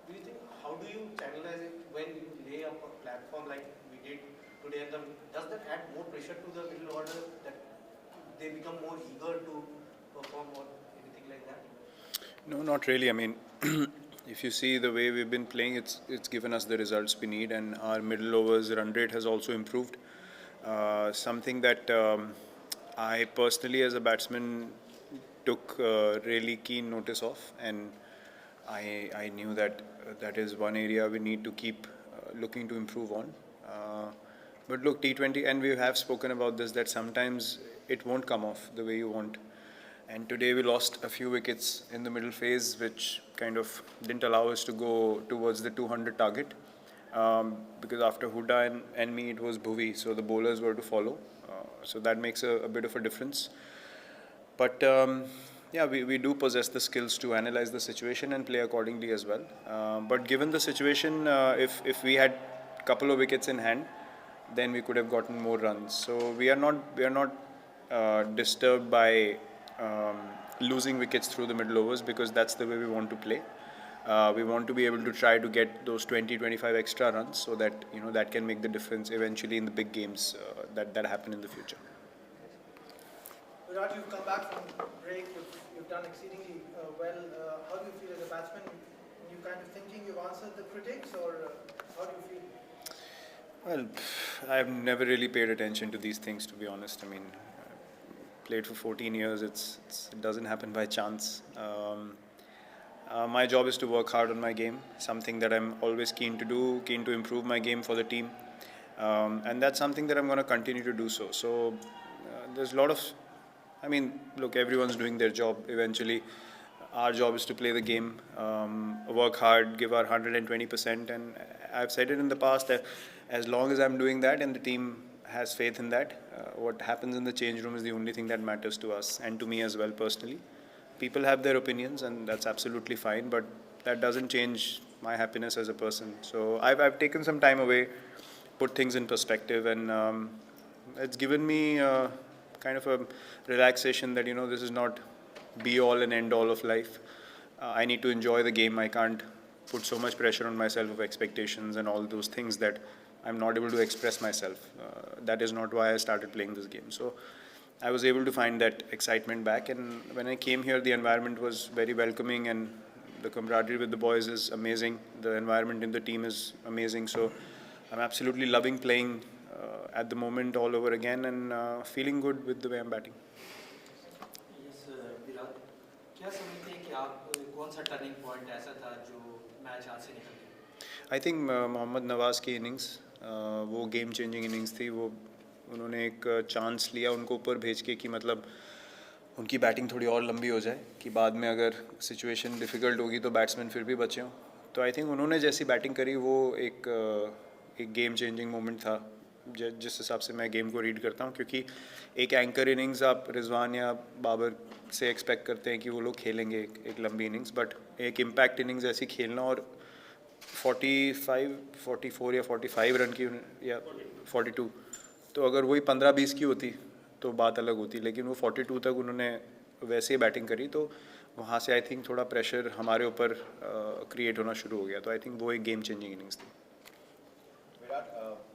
do you think, how do you channelize it when you lay up a platform like we did today? Does that add more pressure to the middle order, that they become more eager to perform or anything like that? No, not really. I mean, if you see the way we've been playing, it's given us the results we need, and our middle overs run rate has also improved. Something that I personally, as a batsman, took really keen notice of, and I knew that that is one area we need to keep looking to improve on. But look, T20, and we have spoken about this, that sometimes it won't come off the way you want. And today we lost a few wickets in the middle phase, which kind of didn't allow us to go towards the 200 target. Because after Huda and me, it was Bhuvi, so the bowlers were to follow. So that makes a bit of a difference. But yeah, we do possess the skills to analyze the situation and play accordingly as well. But given the situation, if we had a couple of wickets in hand, then we could have gotten more runs. So we are not disturbed by losing wickets through the middle overs, because that's the way we want to play. We want to be able to try to get those 20-25 extra runs, so that that can make the difference eventually in the big games that happen in the future. Virat, you've come back from break. You've done exceedingly well. How do you feel as a batsman? You kind of thinking you've answered the critics, or how do you feel? Well, I've never really paid attention to these things, to be honest. I mean, played for 14 years. It doesn't happen by chance. My job is to work hard on my game, something that I'm always keen to do, keen to improve my game for the team. And that's something that I'm going to continue to do so. So there's a lot of, I mean, look, everyone's doing their job eventually. Our job is to play the game, work hard, give our 120%. And I've said it in the past that as long as I'm doing that and the team has faith in that, what happens in the change room is the only thing that matters to us and to me as well personally. People have their opinions, and that's absolutely fine, but that doesn't change my happiness as a person. So I've taken some time away, put things in perspective, and it's given me kind of a relaxation that this is not be all and end all of life. I need to enjoy the game. I can't put so much pressure on myself of expectations and all those things that I'm not able to express myself. That is not why I started playing this game. So I was able to find that excitement back, and when I came here, the environment was very welcoming, and the camaraderie with the boys is amazing. The environment in the team is amazing. So I'm absolutely loving playing at the moment all over again, and feeling good with the way I'm batting. Yes, Virat, क्या समझते हैं कि आप कौन सा turning point ऐसा था जो मैच हाथ से निकल गया? आई थिंक मोहम्मद नवाज़ की इनिंग्स, वो गेम चेंजिंग इनिंग्स थी. वो उन्होंने एक चांस लिया उनको ऊपर भेज के कि मतलब उनकी बैटिंग थोड़ी और लंबी हो जाए, कि बाद में अगर सिचुएशन डिफ़िकल्ट होगी तो बैट्समैन फिर भी बचे हों. तो आई थिंक उन्होंने जैसी बैटिंग करी वो एक गेम चेंजिंग मोमेंट था, जिस हिसाब से मैं गेम को रीड करता हूँ. क्योंकि एक एंकर इनिंग्स आप रिजवान या बाबर से एक्सपेक्ट करते हैं कि वो लोग खेलेंगे एक लंबी इनिंग्स, बट एक इम्पैक्ट इनिंग्स ऐसी खेलना, और 44 या 45 रन की या 42, तो अगर वही 15-20 की होती तो बात अलग होती, लेकिन वो 42 तक उन्होंने वैसे ही बैटिंग करी. तो वहाँ से आई थिंक थोड़ा प्रेशर हमारे ऊपर क्रिएट होना शुरू हो गया. तो आई थिंक वो एक गेम चेंजिंग इनिंग्स थी. Virat,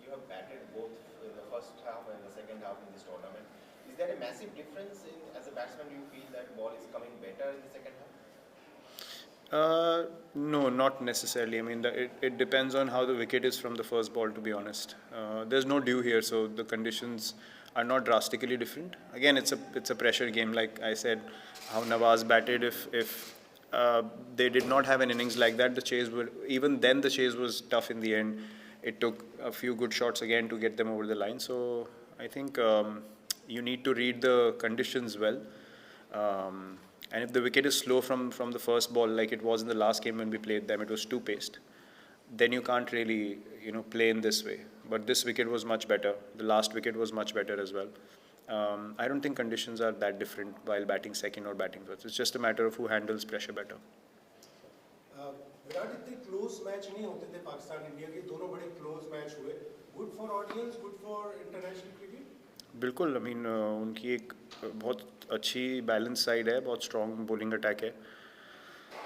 you have batted both in the first half and the second half in this tournament. Is there a massive difference as a batsman? Do you feel that ball is coming better in the second half? No, not necessarily. I mean, it depends on how the wicket is from the first ball, to be honest. There's no dew here, so the conditions are not drastically different. Again, it's a pressure game, like I said. How Nawaz batted, if they did not have an innings like that, the chase would, even then the chase was tough in the end. It took a few good shots again to get them over the line. So I think you need to read the conditions well. And if the wicket is slow from the first ball, like it was in the last game when we played them, it was two paced, then you can't really play in this way. But this wicket was much better. The last wicket was much better as well. I don't think conditions are that different while batting second or batting first. It's just a matter of who handles pressure better. Virat, इतने close match नहीं होते थे Pakistan India के, दोनों बड़े close match हुए. Good for audience, good for international cricket. बिल्कुल. I mean उनकी एक बहुत अच्छी बैलेंस साइड है, बहुत स्ट्रॉन्ग बॉलिंग अटैक है.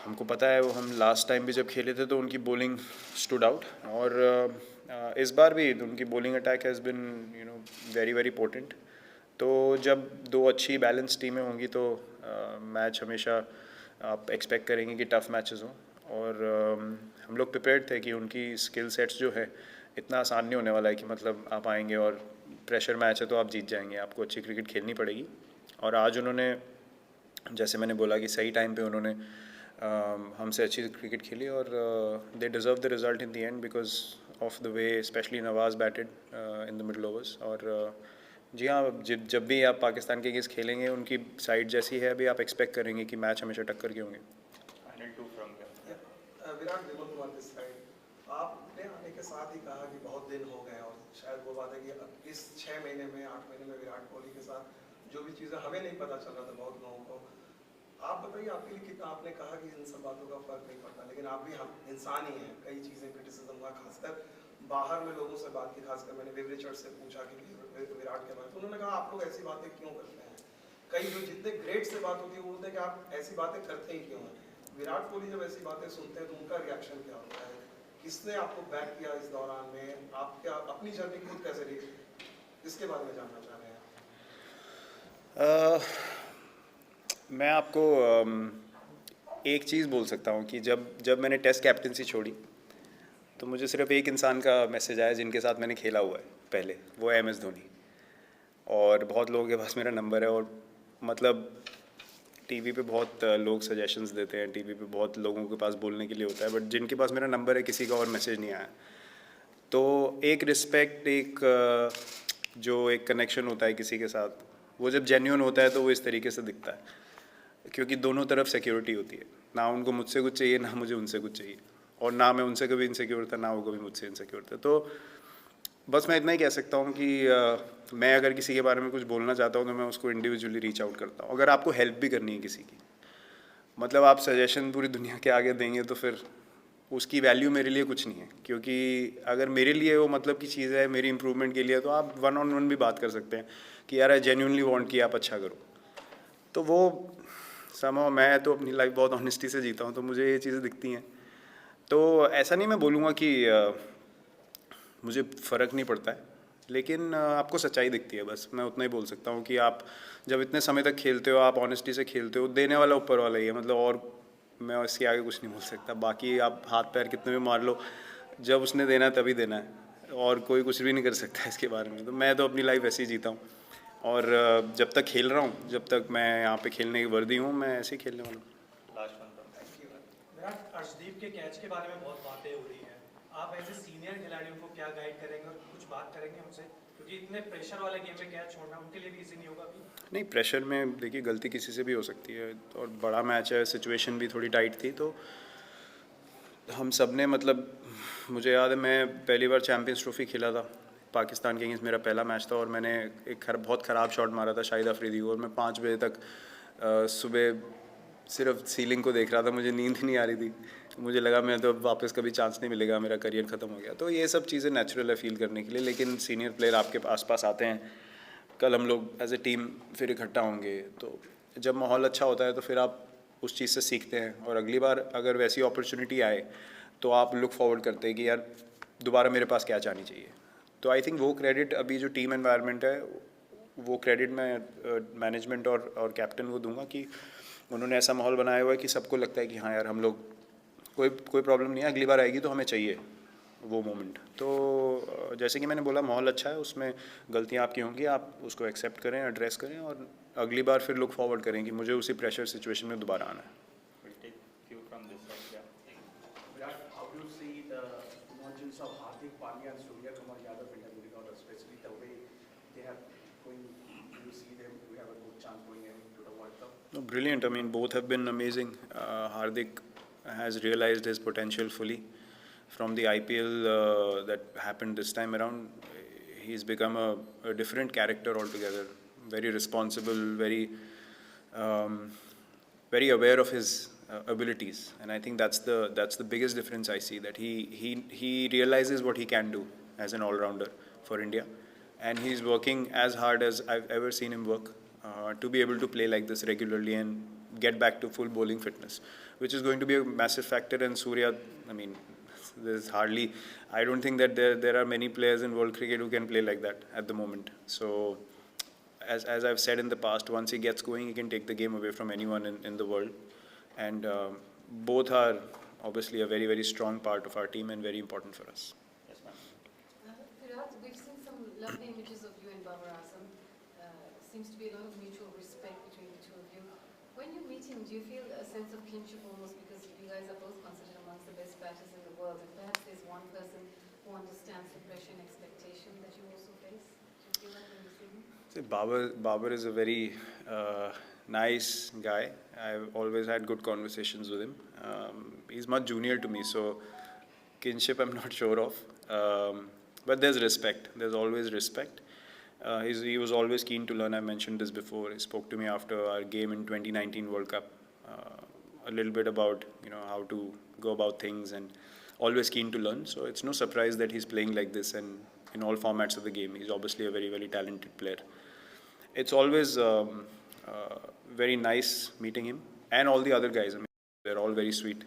हमको पता है वो हम लास्ट टाइम भी जब खेले थे तो उनकी बॉलिंग स्टूड आउट, और इस बार भी उनकी bowling attack has been very very potent. तो जब दो अच्छी बैलेंस टीमें होंगी तो मैच हमेशा आप एक्सपेक्ट करेंगे कि टफ़ मैचेस हों, और हम लोग प्रिपेयर्ड थे कि उनकी स्किल सेट्स जो है इतना आसान नहीं होने वाला है कि मतलब आप आएंगे और प्रेशर मैच है तो आप जीत जाएंगे, आपको अच्छी क्रिकेट खेलनी पड़ेगी। और आज उन्होंने, जैसे मैंने बोला कि सही टाइम पे उन्होंने हमसे अच्छी क्रिकेट खेली, और they deserve the result in the end because of the way specially Nawaz batted in the middle overs. और जी हाँ, जब भी आप पाकिस्तान के अगेंस्ट खेलेंगे उनकी साइड जैसी है अभी, आप एक्सपेक्ट करेंगे कि मैच हमेशा टक्कर के होंगे। विराट कुमार दिस साइड, आपने आने के साथ ही कहा कि बहुत दिन हो गए, और शायद वो बात है कि अब इस 6 महीने में 8 महीने में विराट कोहली के साथ जो भी चीज़ें हमें नहीं पता चल रहा था बहुत लोगों को, आप बताइए आपके लिए कितना, आपने कहा कि इन सब बातों का फर्क नहीं पड़ता, लेकिन आप भी हम इंसान ही हैं, कई चीज़ें क्रिटिसिज्म हुआ, खासकर बाहर में लोगों से बात की, खासकर मैंने विवरिचर्ड से पूछा कि विराट के बारे में, तो उन्होंने कहा आप लोग ऐसी बातें क्यों करते हैं। कई जो जितने ग्रेट से बात होती है वो बोलते हैं कि आप ऐसी बातें करते ही क्यों हैं। विराट कोहली जब ऐसी बातें सुनते हैं तो उनका रिएक्शन क्या होता है, किसने आपको बैक किया इस दौरान में, आप क्या अपनी जर्नी खुद कैसे रही, इसके बारे में जानना चाह रहे हैं। मैं आपको एक चीज़ बोल सकता हूँ कि जब मैंने टेस्ट कैप्टनसी छोड़ी तो मुझे सिर्फ एक इंसान का मैसेज आया जिनके साथ मैंने खेला हुआ है पहले, वो है MS धोनी। और बहुत लोगों के पास मेरा नंबर है, और मतलब टीवी पे बहुत लोग सजेशंस देते हैं, टीवी पे बहुत लोगों के पास बोलने के लिए होता है, बट जिनके पास मेरा नंबर है किसी का और मैसेज नहीं आया। तो एक रिस्पेक्ट, जो एक कनेक्शन होता है किसी के साथ, वो जब जेन्युइन होता है तो वो इस तरीके से दिखता है, क्योंकि दोनों तरफ सिक्योरिटी होती है, ना उनको मुझसे कुछ चाहिए ना मुझे उनसे कुछ चाहिए, और ना मैं उनसे कभी इनसिक्योर था ना वो कभी मुझसे इनसिक्योर था। तो बस मैं इतना ही कह सकता हूँ कि मैं अगर किसी के बारे में कुछ बोलना चाहता हूँ तो मैं उसको इंडिविजुअली रीच आउट करता हूँ। अगर आपको हेल्प भी करनी है किसी की, मतलब आप सजेशन पूरी दुनिया के आगे देंगे तो फिर उसकी वैल्यू मेरे लिए कुछ नहीं है, क्योंकि अगर मेरे लिए वो मतलब की चीज़ है मेरी इंप्रूवमेंट के लिए, तो आप 1-on-1 भी बात कर सकते हैं कि यार आई जेन्युइनली वांट कि आप अच्छा करो। तो वो समहाउ, मैं तो अपनी लाइफ बहुत ऑनेस्टी से जीता हूँ, तो मुझे ये चीज़ें दिखती हैं। तो ऐसा नहीं मैं बोलूँगा कि मुझे फ़र्क नहीं पड़ता है, लेकिन आपको सच्चाई दिखती है, बस मैं उतना ही बोल सकता हूँ कि आप जब इतने समय तक खेलते हो, आप ऑनेस्टी से खेलते हो, देने वाला ऊपर वाला ही है, मतलब और मैं इसके आगे कुछ नहीं बोल सकता। बाकी आप हाथ पैर कितने भी मार लो, जब उसने देना है तभी देना है, और कोई कुछ भी नहीं कर सकता है इसके बारे में। तो मैं तो अपनी लाइफ ऐसे ही जीता हूँ, और जब तक खेल रहा हूँ, जब तक मैं यहाँ पे खेलने की वर्दी हूँ, मैं ऐसे ही खेलने वाला हूँ। विराट, अर्शदीप के कैच के बारे में बहुत बातें हो रही हैं, आप ऐसे सीनियर खिलाड़ियों को क्या गाइड करेंगे और कुछ बात करेंगे उनसे, क्योंकि इतने प्रेशर वाले गेम में कैच छोड़ना उनके लिए भी इजी नहीं होगा अभी। नहीं, प्रेशर में देखिए गलती किसी से भी हो सकती है, और बड़ा मैच है, सिचुएशन भी थोड़ी टाइट थी, तो हम सब ने, मतलब मुझे याद है मैं पहली बार चैम्पियंस ट्रॉफी खेला था पाकिस्तान के अगेंस्ट, मेरा पहला मैच था, और मैंने एक बहुत ख़राब शॉट मारा था शाहिद अफरीदी को, और मैं 5 बजे तक सुबह सिर्फ सीलिंग को देख रहा था, मुझे नींद ही नहीं आ रही थी, मुझे लगा मैं तो वापस कभी चांस नहीं मिलेगा, मेरा करियर ख़त्म हो गया। तो ये सब चीज़ें नेचुरल है फील करने के लिए, लेकिन सीनियर प्लेयर आपके आस-पास आते हैं, कल हम लोग एज ए टीम फिर इकट्ठा होंगे, तो जब माहौल अच्छा होता है तो फिर आप उस चीज़ से सीखते हैं, और अगली बार अगर वैसी अपॉर्चुनिटी आए तो आप लुक फॉरवर्ड करते हैं कि यार दोबारा मेरे पास क्या आनी चाहिए। तो आई थिंक वो क्रेडिट, अभी जो टीम एनवायरनमेंट है, वो क्रेडिट मैं मैनेजमेंट और कैप्टन को दूंगा कि उन्होंने ऐसा माहौल बनाया हुआ है कि सबको लगता है कि हाँ यार हम लोग, कोई प्रॉब्लम नहीं है, अगली बार आएगी तो हमें चाहिए वो मोमेंट। तो जैसे कि मैंने बोला, माहौल अच्छा है, उसमें गलतियाँ आपकी होंगी, आप उसको एक्सेप्ट करें, एड्रेस करें, और अगली बार फिर लुक फॉरवर्ड करें कि मुझे उसी प्रेशर सिचुएशन में दोबारा आना है। Brilliant. I mean, both have been amazing. Hardik has realized his potential fully from the IPL that happened this time around. He's become a different character altogether. Very responsible, very aware of his abilities, and I think that's the biggest difference I see. That he realizes what he can do as an all-rounder for India, and he's working as hard as I've ever seen him work to be able to play like this regularly and get back to full bowling fitness, which is going to be a massive factor. And Surya, I mean, there's hardly, I don't think that there are many players in world cricket who can play like that at the moment. So, as I've said in the past, once he gets going, he can take the game away from anyone in the world. And both are obviously a very, very strong part of our team and very important for us. Yes, ma'am. Virat, we've seen some lovely images of you and Babar Azam. Seems to be a lot of mutual respect between the two of you. When you meet him, do you feel a sense of kinship almost because you guys are both considered amongst the best batters in the world, and perhaps there's one person who understands the pressure and expectation that you also face? Do you feel that when you see him? See, Babar is a very nice guy. I've always had good conversations with him. He's much junior to me, so kinship I'm not sure of. But there's respect. There's always respect. He was always keen to learn. I mentioned this before. He spoke to me after our game in 2019 World Cup, a little bit about how to go about things, and always keen to learn. So it's no surprise that he's playing like this and in all formats of the game. He's obviously a very, very talented player. It's always very nice meeting him and all the other guys. I mean, they're all very sweet.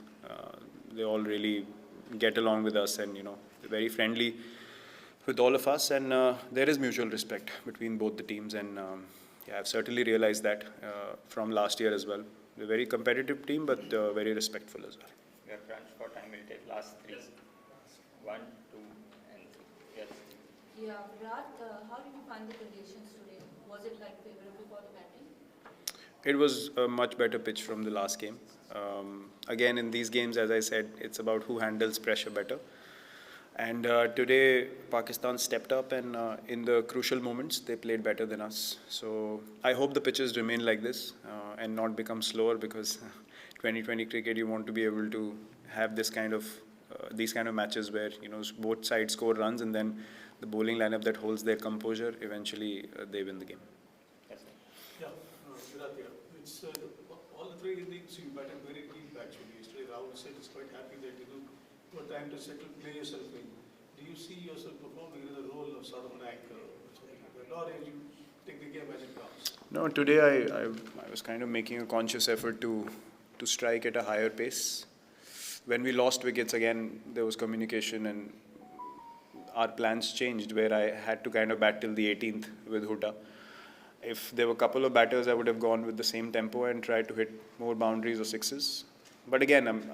They all really get along with us, and they're very friendly with all of us, and there is mutual respect between both the teams, and yeah, I've certainly realized that from last year as well. They're a very competitive team, but very respectful as well. We are crunched for time. We'll take last three. 1, 2, and 3. Yes. Yeah, Virat, how did you find the conditions today? Was it like favorable for the batting? It was a much better pitch from the last game. Again, in these games, as I said, it's about who handles pressure better. And today, Pakistan stepped up, and in the crucial moments, they played better than us. So I hope the pitches remain like this and not become slower, because 2020 cricket, you want to be able to have this kind of these kind of matches where both sides score runs, and then the bowling lineup that holds their composure, eventually they win the game. Yes. Yeah, Virat here. It's all the 3 innings you batted very deep actually. Yesterday Rahul said he's quite happy that you were trying to settle, play yourself in. Do you see yourself performing in the role of sort of an anchor or something like that, or you take the game as it comes? No, today I was kind of making a conscious effort to strike at a higher pace. When we lost wickets again, there was communication, and our plans changed, where I had to kind of bat till the 18th with Hooda. If there were a couple of batters, I would have gone with the same tempo and tried to hit more boundaries or sixes. But again,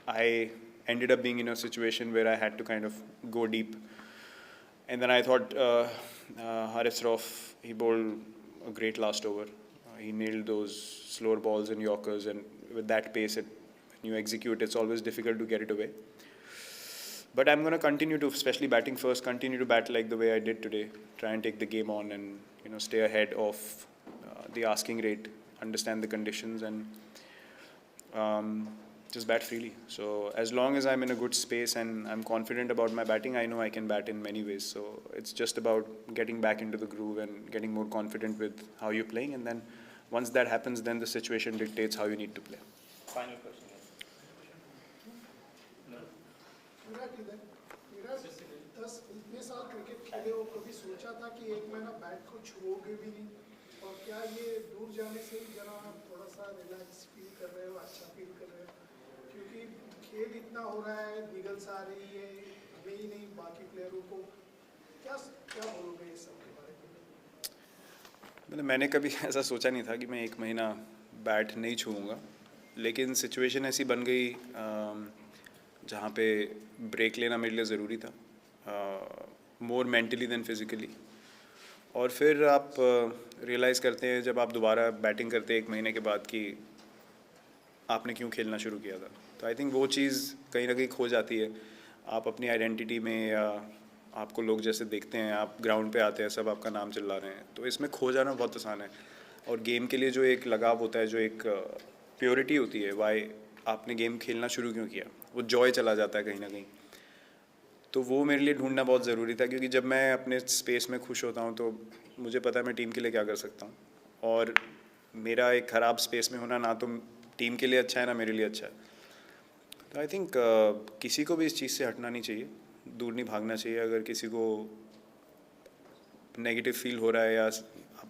I ended up being in a situation where I had to kind of go deep. And then I thought Haris Rauf, he bowled a great last over. He nailed those slower balls and Yorkers, and with that pace, when you execute, it's always difficult to get it away. But I'm going to continue to, especially batting first, continue to bat like the way I did today. Try and take the game on, and stay ahead of the asking rate, understand the conditions, and just bat freely. So as long as I'm in a good space and I'm confident about my batting, I know I can bat in many ways. So it's just about getting back into the groove and getting more confident with how you're playing, and then once that happens, then the situation dictates how you need to play. Final question. Virat 10 साल cricket खेले हो, कभी सोचा था कि एक महीना bat को छुओगे भी नहीं? और क्या ये दूर जाने से जरा थोड़ा सा रिलैक्स फील कर रहे हो, अच्छा फील कर रहे हो? क्योंकि खेल इतना हो रहा है, निगल्स आ रही है, हमें ही नहीं बाकी प्लेयरों को, क्या बोलोगे इस सब के बारे में? मैंने कभी ऐसा सोचा नहीं था कि मैं एक महीना बैट नहीं छूऊंगा, लेकिन सिचुएशन ऐसी बन गई जहाँ पे ब्रेक लेना मेरे लिए ज़रूरी था, मोर मेंटली देन फिज़िकली. और फिर आप रियलाइज़ करते हैं जब आप दोबारा बैटिंग करते हैं एक महीने के बाद कि आपने क्यों खेलना शुरू किया था. तो आई थिंक वो चीज़ कहीं ना कहीं खो जाती है. आप अपनी आइडेंटिटी में, या आपको लोग जैसे देखते हैं, आप ग्राउंड पे आते हैं, सब आपका नाम चिल्ला रहे हैं, तो इसमें खो जाना बहुत आसान है. और गेम के लिए जो एक लगाव होता है, जो एक प्योरिटी होती है, वाई आपने गेम खेलना शुरू क्यों किया, वो जॉय चला जाता है कहीं ना कहीं. तो वो मेरे लिए ढूंढना बहुत ज़रूरी था, क्योंकि जब मैं अपने स्पेस में खुश होता हूँ तो मुझे पता है मैं टीम के लिए क्या कर सकता हूँ. और मेरा एक ख़राब स्पेस में होना ना तो टीम के लिए अच्छा है ना मेरे लिए अच्छा है. तो आई थिंक किसी को भी इस चीज़ से हटना नहीं चाहिए, दूर नहीं भागना चाहिए. अगर किसी को नेगेटिव फील हो रहा है या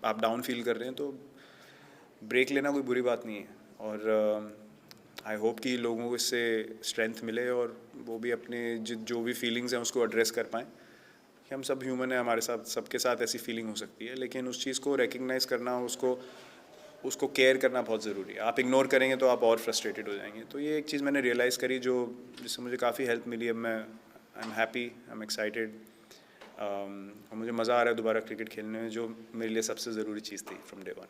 आप डाउन फील कर रहे हैं, तो ब्रेक लेना कोई बुरी बात नहीं है. और आई होप कि लोगों को इससे स्ट्रेंथ मिले और वो भी अपने जो भी फीलिंग्स हैं उसको एड्रेस कर पाएँ कि हम सब ह्यूमन हैं, हमारे साथ सबके साथ ऐसी फीलिंग हो सकती है, लेकिन उस चीज़ को रिकग्नाइज़ करना, उसको केयर करना बहुत ज़रूरी है। आप इग्नोर करेंगे तो आप और फ्रस्ट्रेटेड हो जाएंगे। तो ये एक चीज़ मैंने रियलाइज़ करी जिससे मुझे काफ़ी हेल्प मिली। अब मैं I am happy, I am excited और मुझे मज़ा आ रहा है दोबारा क्रिकेट खेलने में, जो मेरे लिए सबसे ज़रूरी चीज़ थी फ्रॉम डे वन।